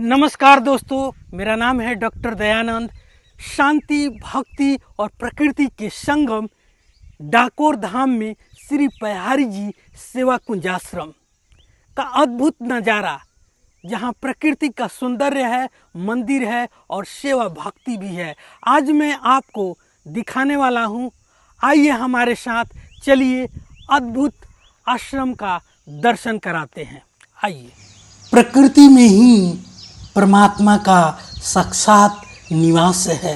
नमस्कार दोस्तों, मेरा नाम है डॉक्टर दयानंद। शांति, भक्ति और प्रकृति के संगम डाकोर धाम में श्री पयहारी जी सेवा कुंज आश्रम का अद्भुत नज़ारा, जहां प्रकृति का सौंदर्य है, मंदिर है और सेवा भक्ति भी है, आज मैं आपको दिखाने वाला हूं। आइए हमारे साथ, चलिए अद्भुत आश्रम का दर्शन कराते हैं। आइए। प्रकृति में ही परमात्मा का साक्षात निवास है।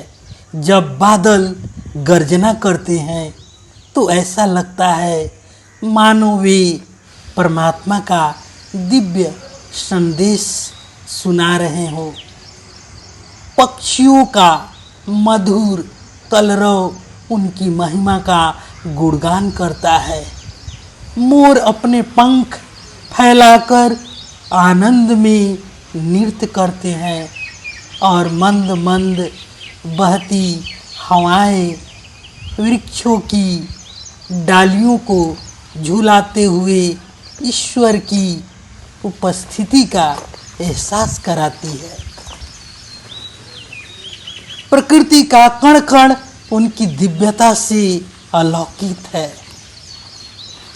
जब बादल गर्जना करते हैं तो ऐसा लगता है मानो वे परमात्मा का दिव्य संदेश सुना रहे हो। पक्षियों का मधुर कलरव उनकी महिमा का गुणगान करता है। मोर अपने पंख फैलाकर आनंद में नृत्य करते हैं और मंद मंद बहती हवाएं वृक्षों की डालियों को झुलाते हुए ईश्वर की उपस्थिति का एहसास कराती है। प्रकृति का कण कण उनकी दिव्यता से अलौकित है।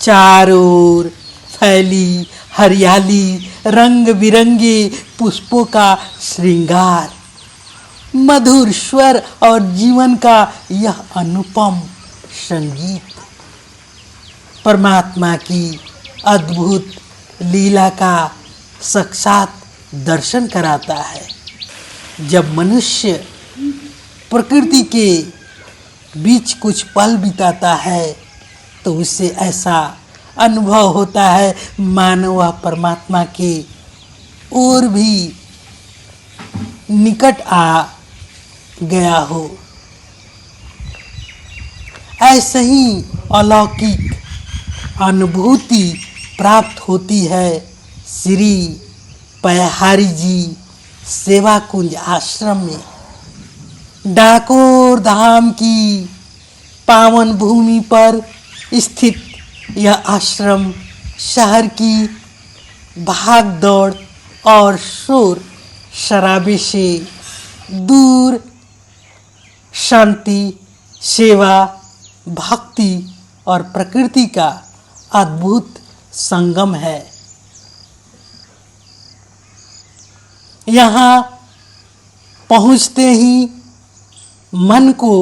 चारों ओर फैली हरियाली, रंग बिरंगे पुष्पों का श्रृंगार, मधुर स्वर और जीवन का यह अनुपम संगीत परमात्मा की अद्भुत लीला का साक्षात दर्शन कराता है। जब मनुष्य प्रकृति के बीच कुछ पल बिताता है तो उसे ऐसा अनुभव होता है मानो वह परमात्मा के और भी निकट आ गया हो। ऐसे ही अलौकिक अनुभूति प्राप्त होती है श्री पयहारी जी सेवा कुंज आश्रम में। डाकोर धाम की पावन भूमि पर स्थित यह आश्रम शहर की भाग दौड़ और शोर शराबे से दूर शांति, सेवा, भक्ति और प्रकृति का अद्भुत संगम है। यहाँ पहुँचते ही मन को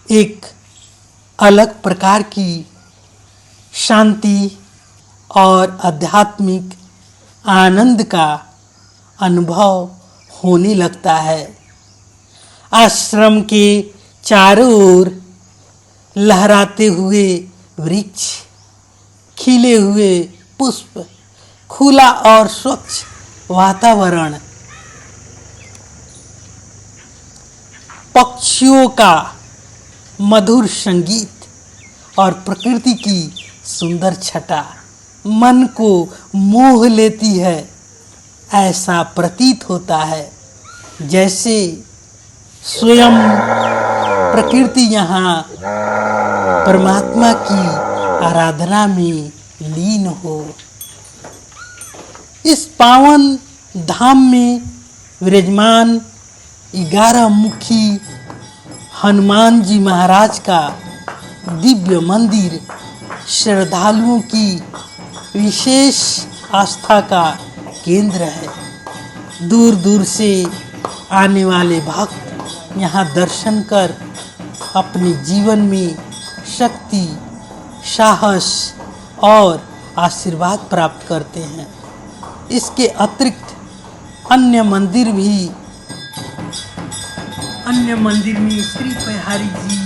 एक अलग प्रकार की शांति और आध्यात्मिक आनंद का अनुभव होने लगता है। आश्रम के चारों ओर लहराते हुए वृक्ष, खिले हुए पुष्प, खुला और स्वच्छ वातावरण, पक्षियों का मधुर संगीत और प्रकृति की सुंदर छटा मन को मोह लेती है। ऐसा प्रतीत होता है जैसे स्वयं प्रकृति यहाँ परमात्मा की आराधना में लीन हो। इस पावन धाम में विराजमान 11 मुखी हनुमान जी महाराज का दिव्य मंदिर श्रद्धालुओं की विशेष आस्था का केंद्र है। दूर दूर से आने वाले भक्त यहाँ दर्शन कर अपने जीवन में शक्ति, साहस और आशीर्वाद प्राप्त करते हैं। इसके अतिरिक्त अन्य मंदिर में श्री पयहारी जी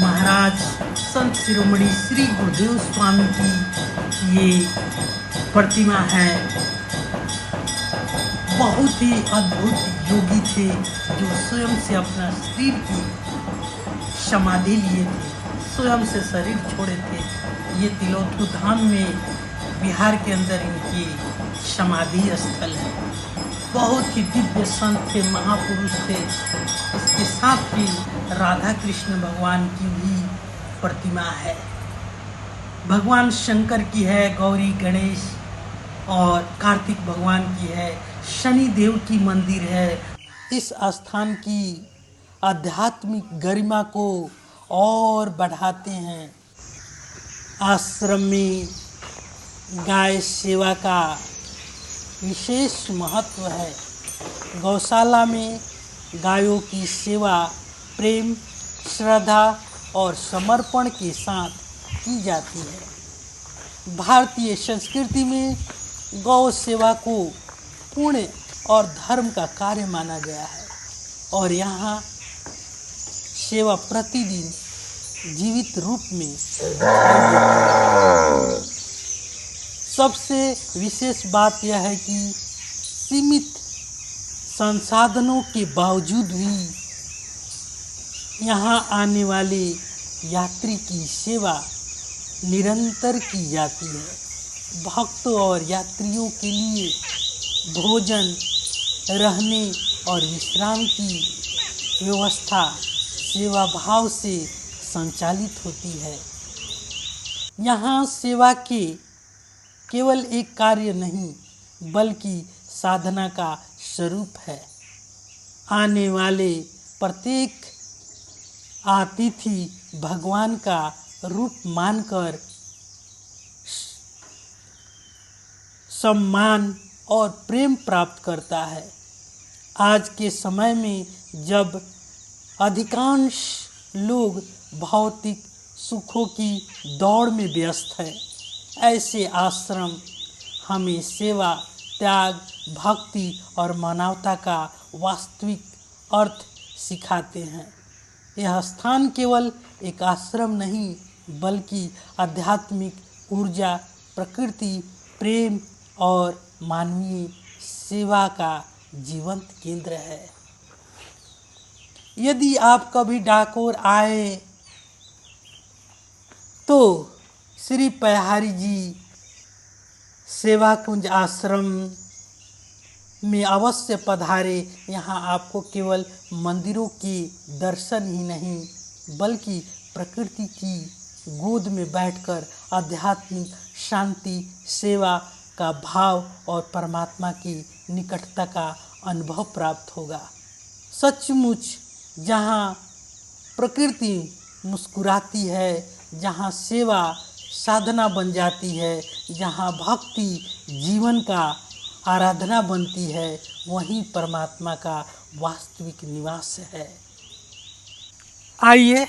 महाराज संत शिरोमणि श्री गुरुदेव स्वामी की ये प्रतिमा है। बहुत ही अद्भुत योगी थे जो स्वयं से अपना शरीर की समाधि लिए थे, स्वयं से शरीर छोड़े थे। ये तिलोत्तु धाम में बिहार के अंदर इनकी समाधि स्थल है। बहुत ही दिव्य संत थे, महापुरुष थे। इसके साथ ही राधा कृष्ण भगवान की भी प्रतिमा है, भगवान शंकर की है, गौरी गणेश और कार्तिक भगवान की है, शनि देव की मंदिर है। इस स्थान की आध्यात्मिक गरिमा को और बढ़ाते हैं। आश्रम में गाय सेवा का विशेष महत्व है। गौशाला में गायों की सेवा प्रेम, श्रद्धा और समर्पण के साथ की जाती है। भारतीय संस्कृति में गौ सेवा को पुण्य और धर्म का कार्य माना गया है और यहाँ सेवा प्रतिदिन जीवित रूप में दिखाई देती है। सबसे विशेष बात यह है कि सीमित संसाधनों के बावजूद भी यहाँ आने वाले यात्री की सेवा निरंतर की जाती है। भक्तों और यात्रियों के लिए भोजन, रहने और विश्राम की व्यवस्था सेवा भाव से संचालित होती है। यहाँ सेवा के केवल एक कार्य नहीं बल्कि साधना का स्वरूप है। आने वाले प्रत्येक अतिथि भगवान का रूप मानकर सम्मान और प्रेम प्राप्त करता है। आज के समय में जब अधिकांश लोग भौतिक सुखों की दौड़ में व्यस्त है, ऐसे आश्रम हमें सेवा, त्याग, भक्ति और मानवता का वास्तविक अर्थ सिखाते हैं। यह स्थान केवल एक आश्रम नहीं बल्कि आध्यात्मिक ऊर्जा, प्रकृति, प्रेम और मानवीय सेवा का जीवंत केंद्र है। यदि आप कभी डाकोर आए तो श्री पयहारी जी सेवा कुंज आश्रम में अवश्य पधारे। यहाँ आपको केवल मंदिरों के दर्शन ही नहीं बल्कि प्रकृति की गोद में बैठकर आध्यात्मिक शांति, सेवा का भाव और परमात्मा की निकटता का अनुभव प्राप्त होगा। सचमुच जहाँ प्रकृति मुस्कुराती है, जहाँ सेवा साधना बन जाती है, जहाँ भक्ति जीवन का आराधना बनती है, वहीं परमात्मा का वास्तविक निवास है। आइए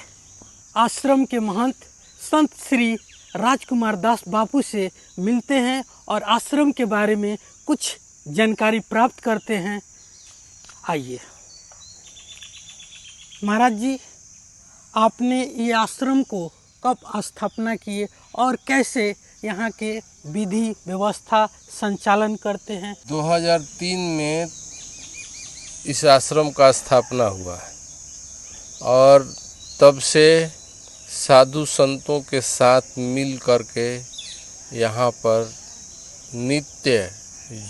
आश्रम के महंत संत श्री राजकुमार दास बापू से मिलते हैं और आश्रम के बारे में कुछ जानकारी प्राप्त करते हैं। आइए महाराज जी, आपने ये आश्रम को कब स्थापना किए और कैसे यहाँ के विधि व्यवस्था संचालन करते हैं? 2003 में इस आश्रम का स्थापना हुआ है और तब से साधु संतों के साथ मिल करके यहाँ पर नित्य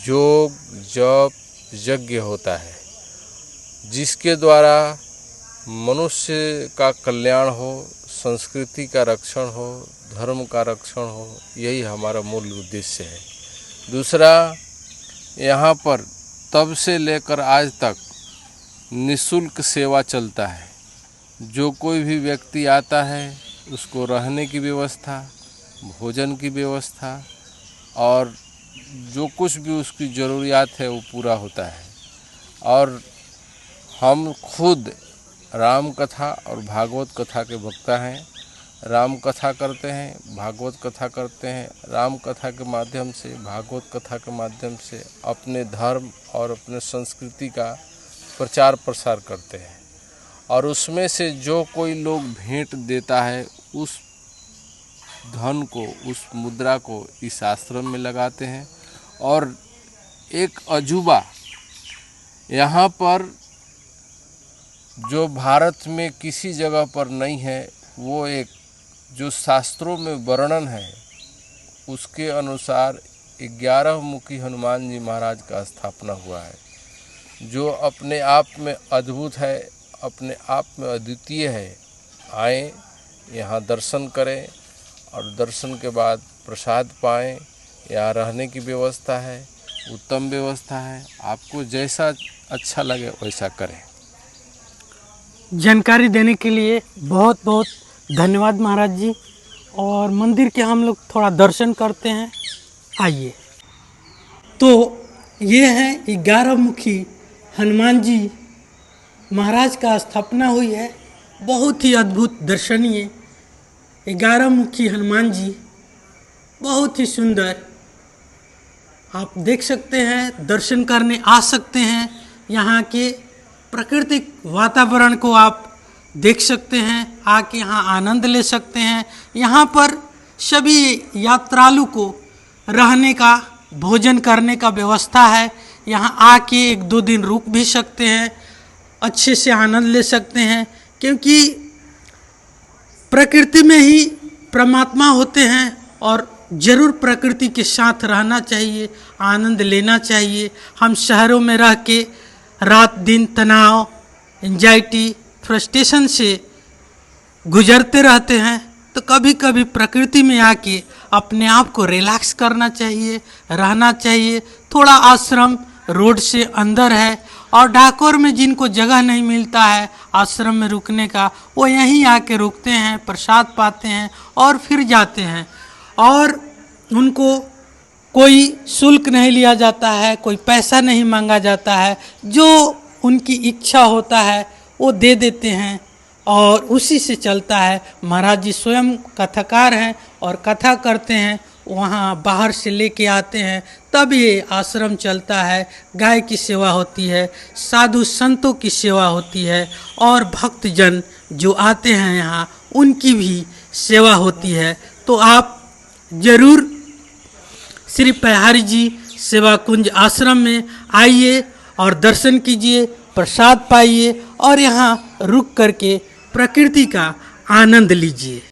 योग, जप, यज्ञ होता है, जिसके द्वारा मनुष्य का कल्याण हो, संस्कृति का रक्षण हो, धर्म का रक्षण हो। यही हमारा मूल उद्देश्य है। दूसरा, यहाँ पर तब से लेकर आज तक निःशुल्क सेवा चलता है। जो कोई भी व्यक्ति आता है उसको रहने की व्यवस्था, भोजन की व्यवस्था और जो कुछ भी उसकी ज़रूरियात है वो पूरा होता है। और हम खुद राम कथा और भागवत कथा के वक्ता हैं। राम कथा करते हैं, भागवत कथा करते हैं। राम कथा के माध्यम से, भागवत कथा के माध्यम से अपने धर्म और अपने संस्कृति का प्रचार प्रसार करते हैं। और उसमें से जो कोई लोग भेंट देता है उस धन को, उस मुद्रा को इस आश्रम में लगाते हैं। और एक अजूबा यहाँ पर जो भारत में किसी जगह पर नहीं है, वो एक जो शास्त्रों में वर्णन है उसके अनुसार 11 मुखी हनुमान जी महाराज का स्थापना हुआ है, जो अपने आप में अद्भुत है, अपने आप में अद्वितीय है। आएँ, यहाँ दर्शन करें और दर्शन के बाद प्रसाद पाएँ। यहाँ रहने की व्यवस्था है, उत्तम व्यवस्था है। आपको जैसा अच्छा लगे वैसा करें। जानकारी देने के लिए बहुत बहुत धन्यवाद महाराज जी। और मंदिर के हम लोग थोड़ा दर्शन करते हैं, आइए। तो ये है 11 मुखी हनुमान जी महाराज का स्थापना हुई है। बहुत ही अद्भुत दर्शनीय 11 मुखी हनुमान जी, बहुत ही सुंदर। आप देख सकते हैं, दर्शन करने आ सकते हैं। यहाँ के प्राकृतिक वातावरण को आप देख सकते हैं, आके यहाँ आनंद ले सकते हैं। यहाँ पर सभी यात्रालु को रहने का, भोजन करने का व्यवस्था है। यहाँ आके 1-2 दिन रुक भी सकते हैं, अच्छे से आनंद ले सकते हैं, क्योंकि प्रकृति में ही परमात्मा होते हैं और जरूर प्रकृति के साथ रहना चाहिए, आनंद लेना चाहिए। हम शहरों में रह के रात दिन तनाव, एंजाइटी, फ्रस्ट्रेशन से गुजरते रहते हैं, तो कभी कभी प्रकृति में आके अपने आप को रिलैक्स करना चाहिए, रहना चाहिए। थोड़ा आश्रम रोड से अंदर है और डाकोर में जिनको जगह नहीं मिलता है आश्रम में रुकने का, वो यहीं आके रुकते हैं, प्रसाद पाते हैं और फिर जाते हैं। और उनको कोई शुल्क नहीं लिया जाता है, कोई पैसा नहीं मांगा जाता है। जो उनकी इच्छा होता है वो दे देते हैं और उसी से चलता है। महाराज जी स्वयं कथाकार हैं और कथा करते हैं, वहाँ बाहर से लेके आते हैं, तब ये आश्रम चलता है। गाय की सेवा होती है, साधु संतों की सेवा होती है और भक्तजन जो आते हैं यहाँ उनकी भी सेवा होती है। तो आप जरूर श्री पयहारी जी सेवा कुंज आश्रम में आइए और दर्शन कीजिए, प्रसाद पाइए और यहाँ रुक करके प्रकृति का आनंद लीजिए।